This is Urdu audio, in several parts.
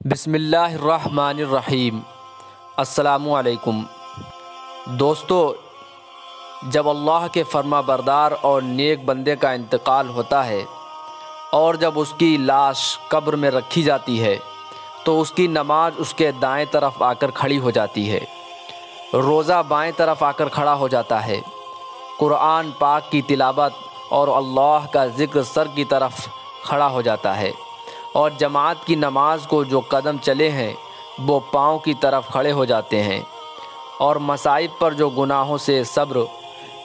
بسم اللہ الرحمن الرحیم۔ السلام علیکم دوستو، جب اللہ کے فرما بردار اور نیک بندے کا انتقال ہوتا ہے اور جب اس کی لاش قبر میں رکھی جاتی ہے تو اس کی نماز اس کے دائیں طرف آ کر کھڑی ہو جاتی ہے، روزہ بائیں طرف آ کر کھڑا ہو جاتا ہے، قرآن پاک کی تلاوت اور اللہ کا ذکر سر کی طرف کھڑا ہو جاتا ہے، اور جماعت کی نماز کو جو قدم چلے ہیں وہ پاؤں کی طرف کھڑے ہو جاتے ہیں، اور مصائب پر جو گناہوں سے صبر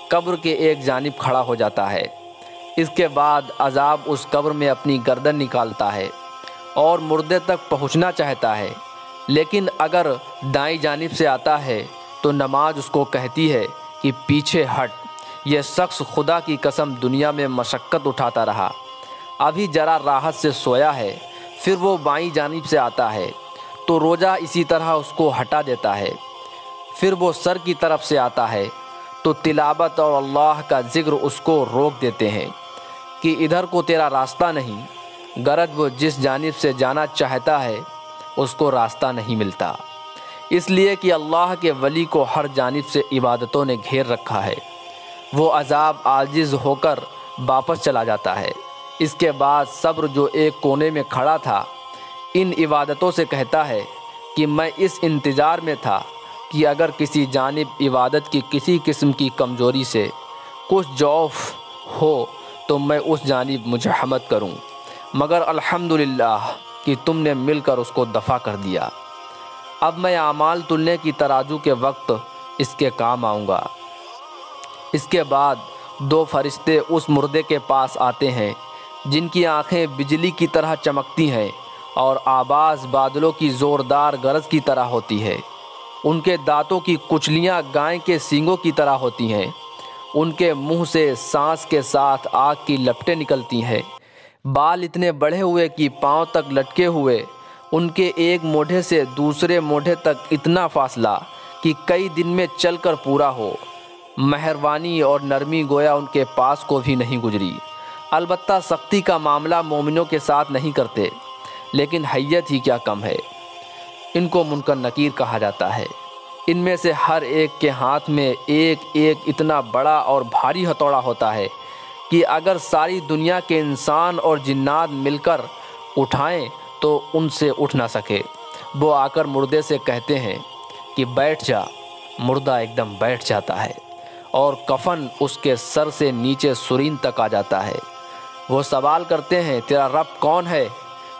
قبر کے ایک جانب کھڑا ہو جاتا ہے۔ اس کے بعد عذاب اس قبر میں اپنی گردن نکالتا ہے اور مردے تک پہنچنا چاہتا ہے، لیکن اگر دائیں جانب سے آتا ہے تو نماز اس کو کہتی ہے کہ پیچھے ہٹ، یہ شخص خدا کی قسم دنیا میں مشقت اٹھاتا رہا، ابھی ذرا راحت سے سویا ہے۔ پھر وہ بائیں جانب سے آتا ہے تو روزہ اسی طرح اس کو ہٹا دیتا ہے۔ پھر وہ سر کی طرف سے آتا ہے تو تلاوت اور اللہ کا ذکر اس کو روک دیتے ہیں کہ ادھر کو تیرا راستہ نہیں، غرض وہ جس جانب سے جانا چاہتا ہے اس کو راستہ نہیں ملتا، اس لیے کہ اللہ کے ولی کو ہر جانب سے عبادتوں نے گھیر رکھا ہے۔ وہ عذاب عاجز ہو کر واپس چلا جاتا ہے۔ اس کے بعد صبر جو ایک کونے میں کھڑا تھا ان عبادتوں سے کہتا ہے کہ میں اس انتظار میں تھا کہ اگر کسی جانب عبادت کی کسی قسم کی کمزوری سے کچھ ضعف ہو تو میں اس جانب مزاحمت کروں، مگر الحمدللہ کہ تم نے مل کر اس کو دفع کر دیا۔ اب میں اعمال تلنے کی ترازو کے وقت اس کے کام آؤں گا۔ اس کے بعد دو فرشتے اس مردے کے پاس آتے ہیں جن کی آنکھیں بجلی کی طرح چمکتی ہیں اور آواز بادلوں کی زوردار گرج کی طرح ہوتی ہے۔ ان کے دانتوں کی کچلیاں گائے کے سینگوں کی طرح ہوتی ہیں، ان کے منہ سے سانس کے ساتھ آگ کی لپٹیں نکلتی ہیں، بال اتنے بڑھے ہوئے کہ پاؤں تک لٹکے ہوئے، ان کے ایک موڑھے سے دوسرے موڑھے تک اتنا فاصلہ کہ کئی دن میں چل کر پورا ہو۔ مہربانی اور نرمی گویا ان کے پاس کو بھی نہیں گزری۔ البتہ سختی کا معاملہ مومنوں کے ساتھ نہیں کرتے، لیکن حیت ہی کیا کم ہے۔ ان کو منکر نکیر کہا جاتا ہے۔ ان میں سے ہر ایک کے ہاتھ میں ایک ایک اتنا بڑا اور بھاری ہتھوڑا ہوتا ہے کہ اگر ساری دنیا کے انسان اور جنات مل کر اٹھائیں تو ان سے اٹھ نہ سکے۔ وہ آ کر مردے سے کہتے ہیں کہ بیٹھ جا، مردہ ایک دم بیٹھ جاتا ہے اور کفن اس کے سر سے نیچے سرین تک آ جاتا ہے۔ وہ سوال کرتے ہیں تیرا رب کون ہے،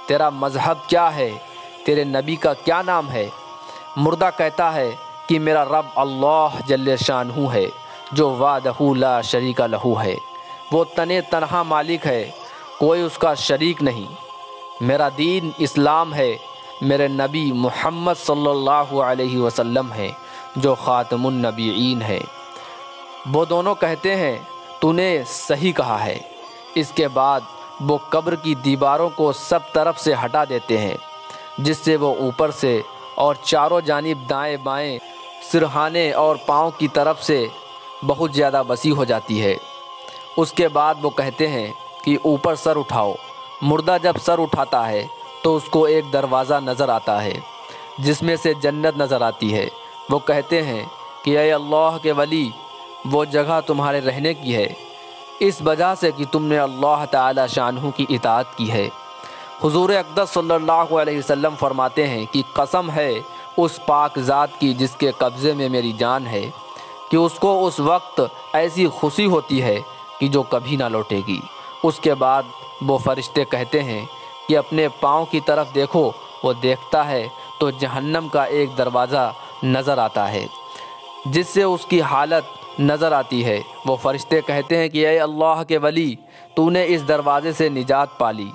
تیرا مذہب کیا ہے، تیرے نبی کا کیا نام ہے؟ مردہ کہتا ہے کہ میرا رب اللہ جل شانہ ہے جو وحدہ لا شریک لہ ہے، وہ تنہا مالک ہے، کوئی اس کا شریک نہیں۔ میرا دین اسلام ہے، میرے نبی محمد صلی اللہ علیہ وسلم ہیں جو خاتم النبیین ہیں۔ وہ دونوں کہتے ہیں تو نے صحیح کہا ہے۔ اس کے بعد وہ قبر کی دیواروں کو سب طرف سے ہٹا دیتے ہیں، جس سے وہ اوپر سے اور چاروں جانب دائیں بائیں، سرہانے اور پاؤں کی طرف سے بہت زیادہ وسیع ہو جاتی ہے۔ اس کے بعد وہ کہتے ہیں کہ اوپر سر اٹھاؤ۔ مردہ جب سر اٹھاتا ہے تو اس کو ایک دروازہ نظر آتا ہے جس میں سے جنت نظر آتی ہے۔ وہ کہتے ہیں کہ اے اللہ کے ولی، وہ جگہ تمہارے رہنے کی ہے، اس وجہ سے کہ تم نے اللہ تعالی شانہ کی اطاعت کی ہے۔ حضور اقدس صلی اللہ علیہ وسلم فرماتے ہیں کہ قسم ہے اس پاک ذات کی جس کے قبضے میں میری جان ہے کہ اس کو اس وقت ایسی خوشی ہوتی ہے کہ جو کبھی نہ لوٹے گی۔ اس کے بعد وہ فرشتے کہتے ہیں کہ اپنے پاؤں کی طرف دیکھو۔ وہ دیکھتا ہے تو جہنم کا ایک دروازہ نظر آتا ہے جس سے اس کی حالت نظر آتی ہے۔ وہ فرشتے کہتے ہیں کہ اے اللہ کے ولی، تو نے اس دروازے سے نجات پالی۔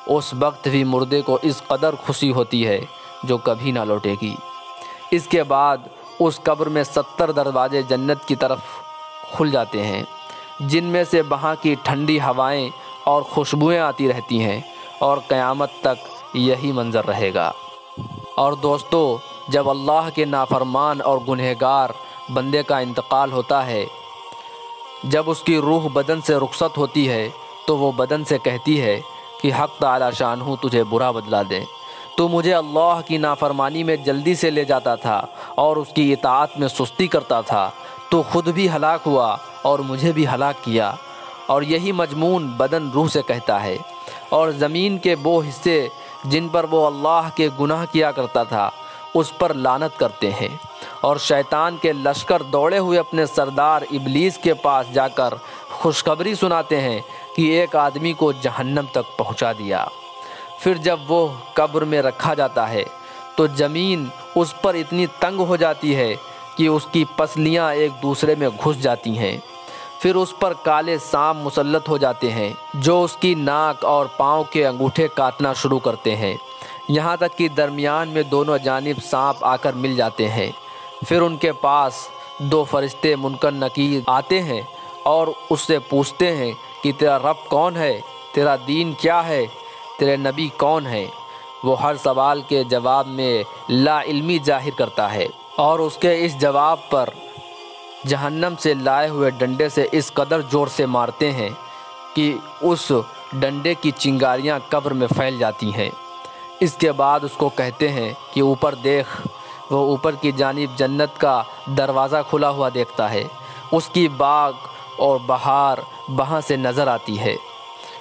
اس وقت بھی مردے کو اس قدر خوشی ہوتی ہے جو کبھی نہ لوٹے گی۔ اس کے بعد اس قبر میں 70 دروازے جنت کی طرف کھل جاتے ہیں، جن میں سے وہاں کی ٹھنڈی ہوائیں اور خوشبوئیں آتی رہتی ہیں، اور قیامت تک یہی منظر رہے گا۔ اور دوستو، جب اللہ کے نافرمان اور گنہگار بندے کا انتقال ہوتا ہے، جب اس کی روح بدن سے رخصت ہوتی ہے تو وہ بدن سے کہتی ہے کہ حق تعالی شانہ تجھے برا بدلہ دے، تو مجھے اللہ کی نافرمانی میں جلدی سے لے جاتا تھا اور اس کی اطاعت میں سستی کرتا تھا، تو خود بھی ہلاک ہوا اور مجھے بھی ہلاک کیا۔ اور یہی مضمون بدن روح سے کہتا ہے، اور زمین کے وہ حصے جن پر وہ اللہ کے گناہ کیا کرتا تھا اس پر لعنت کرتے ہیں، اور شیطان کے لشکر دوڑے ہوئے اپنے سردار ابلیس کے پاس جا کر خوشخبری سناتے ہیں کہ ایک آدمی کو جہنم تک پہنچا دیا۔ پھر جب وہ قبر میں رکھا جاتا ہے تو زمین اس پر اتنی تنگ ہو جاتی ہے کہ اس کی پسلیاں ایک دوسرے میں گھس جاتی ہیں۔ پھر اس پر کالے سانپ مسلط ہو جاتے ہیں جو اس کی ناک اور پاؤں کے انگوٹھے کاٹنا شروع کرتے ہیں، یہاں تک کہ درمیان میں دونوں جانب سانپ آ کر مل جاتے ہیں۔ پھر ان کے پاس 2 فرشتے منکر نکیر آتے ہیں اور اس سے پوچھتے ہیں کہ تیرا رب کون ہے، تیرا دین کیا ہے، تیرے نبی کون ہے؟ وہ ہر سوال کے جواب میں لا علمی ظاہر کرتا ہے، اور اس کے اس جواب پر جہنم سے لائے ہوئے ڈنڈے سے اس قدر زور سے مارتے ہیں کہ اس ڈنڈے کی چنگاریاں قبر میں پھیل جاتی ہیں۔ اس کے بعد اس کو کہتے ہیں کہ اوپر دیکھ۔ وہ اوپر کی جانب جنت کا دروازہ کھلا ہوا دیکھتا ہے، اس کی باغ اور بہار وہاں سے نظر آتی ہے۔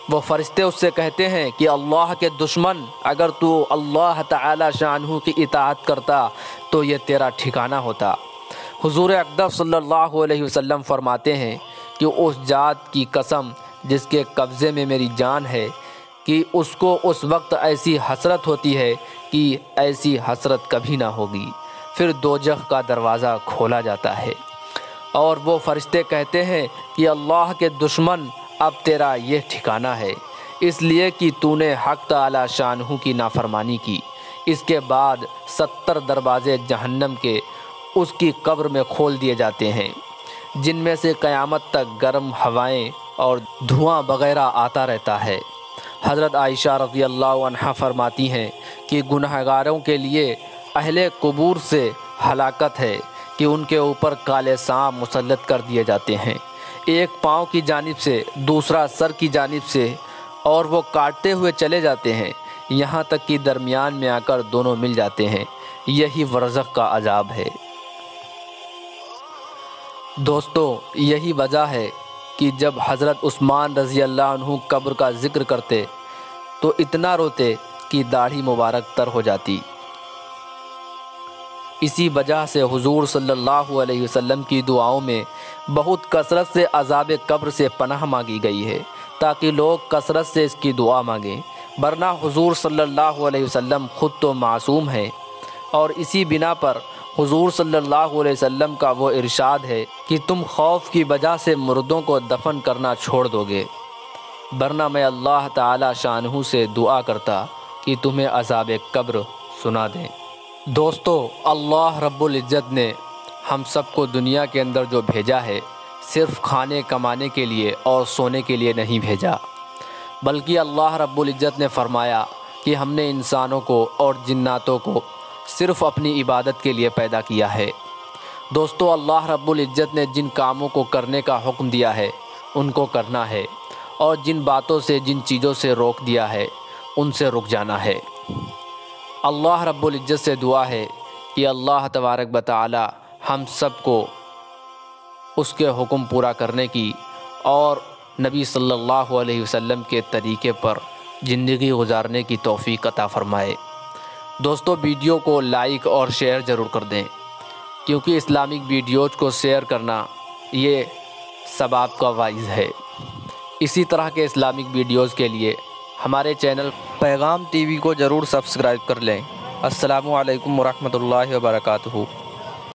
وہ فرشتے اس سے کہتے ہیں کہ اللہ کے دشمن، اگر تو اللہ تعالی شانہ کی اطاعت کرتا تو یہ تیرا ٹھکانہ ہوتا۔ حضور اقدس صلی اللہ علیہ وسلم فرماتے ہیں کہ اس ذات کی قسم جس کے قبضے میں میری جان ہے کہ اس کو اس وقت ایسی حسرت ہوتی ہے کہ ایسی حسرت کبھی نہ ہوگی۔ پھر دوزخ کا دروازہ کھولا جاتا ہے اور وہ فرشتے کہتے ہیں کہ اللہ کے دشمن، اب تیرا یہ ٹھکانہ ہے، اس لیے کہ تو نے حق تعالی شانہ کی نافرمانی کی۔ اس کے بعد 70 دروازے جہنم کے اس کی قبر میں کھول دیے جاتے ہیں، جن میں سے قیامت تک گرم ہوائیں اور دھواں وغیرہ آتا رہتا ہے۔ حضرت عائشہ رضی اللہ عنہا فرماتی ہیں کہ گنہگاروں کے لیے اہل قبور سے ہلاکت ہے کہ ان کے اوپر کالے سانپ مسلط کر دیے جاتے ہیں، ایک پاؤں کی جانب سے دوسرا سر کی جانب سے، اور وہ کاٹتے ہوئے چلے جاتے ہیں یہاں تک کہ درمیان میں آ کر دونوں مل جاتے ہیں۔ یہی برزخ کا عذاب ہے۔ دوستو، یہی وجہ ہے کہ جب حضرت عثمان رضی اللہ عنہ قبر کا ذکر کرتے تو اتنا روتے کہ داڑھی مبارک تر ہو جاتی۔ اسی وجہ سے حضور صلی اللہ علیہ وسلم کی دعاؤں میں بہت کثرت سے عذاب قبر سے پناہ مانگی گئی ہے تاکہ لوگ کثرت سے اس کی دعا مانگیں، ورنہ حضور صلی اللہ علیہ وسلم خود تو معصوم ہیں، اور اسی بنا پر حضور صلی اللہ علیہ وسلم کا وہ ارشاد ہے کہ تم خوف کی وجہ سے مردوں کو دفن کرنا چھوڑ دو گے، ورنہ میں اللہ تعالی شانہ سے دعا کرتا کہ تمہیں عذاب قبر سنا دیں۔ دوستو، اللہ رب العزت نے ہم سب کو دنیا کے اندر جو بھیجا ہے صرف کھانے کمانے کے لیے اور سونے کے لیے نہیں بھیجا، بلکہ اللہ رب العزت نے فرمایا کہ ہم نے انسانوں کو اور جناتوں کو صرف اپنی عبادت کے لیے پیدا کیا ہے۔ دوستو، اللہ رب العزت نے جن کاموں کو کرنے کا حکم دیا ہے ان کو کرنا ہے، اور جن باتوں سے جن چیزوں سے روک دیا ہے ان سے رک جانا ہے۔ اللہ رب العزت سے دعا ہے کہ اللہ تبارک و تعالی ہم سب کو اس کے حکم پورا کرنے کی اور نبی صلی اللہ علیہ وسلم کے طریقے پر زندگی گزارنے کی توفیق عطا فرمائے۔ دوستو، ویڈیو کو لائک اور شیئر ضرور کر دیں، کیونکہ اسلامک ویڈیوز کو شیئر کرنا یہ ثواب کا باعث ہے۔ اسی طرح کے اسلامک ویڈیوز کے لیے ہمارے چینل پیغام ٹی وی کو ضرور سبسکرائب کر لیں۔ السلام علیکم ورحمۃ اللہ وبرکاتہ۔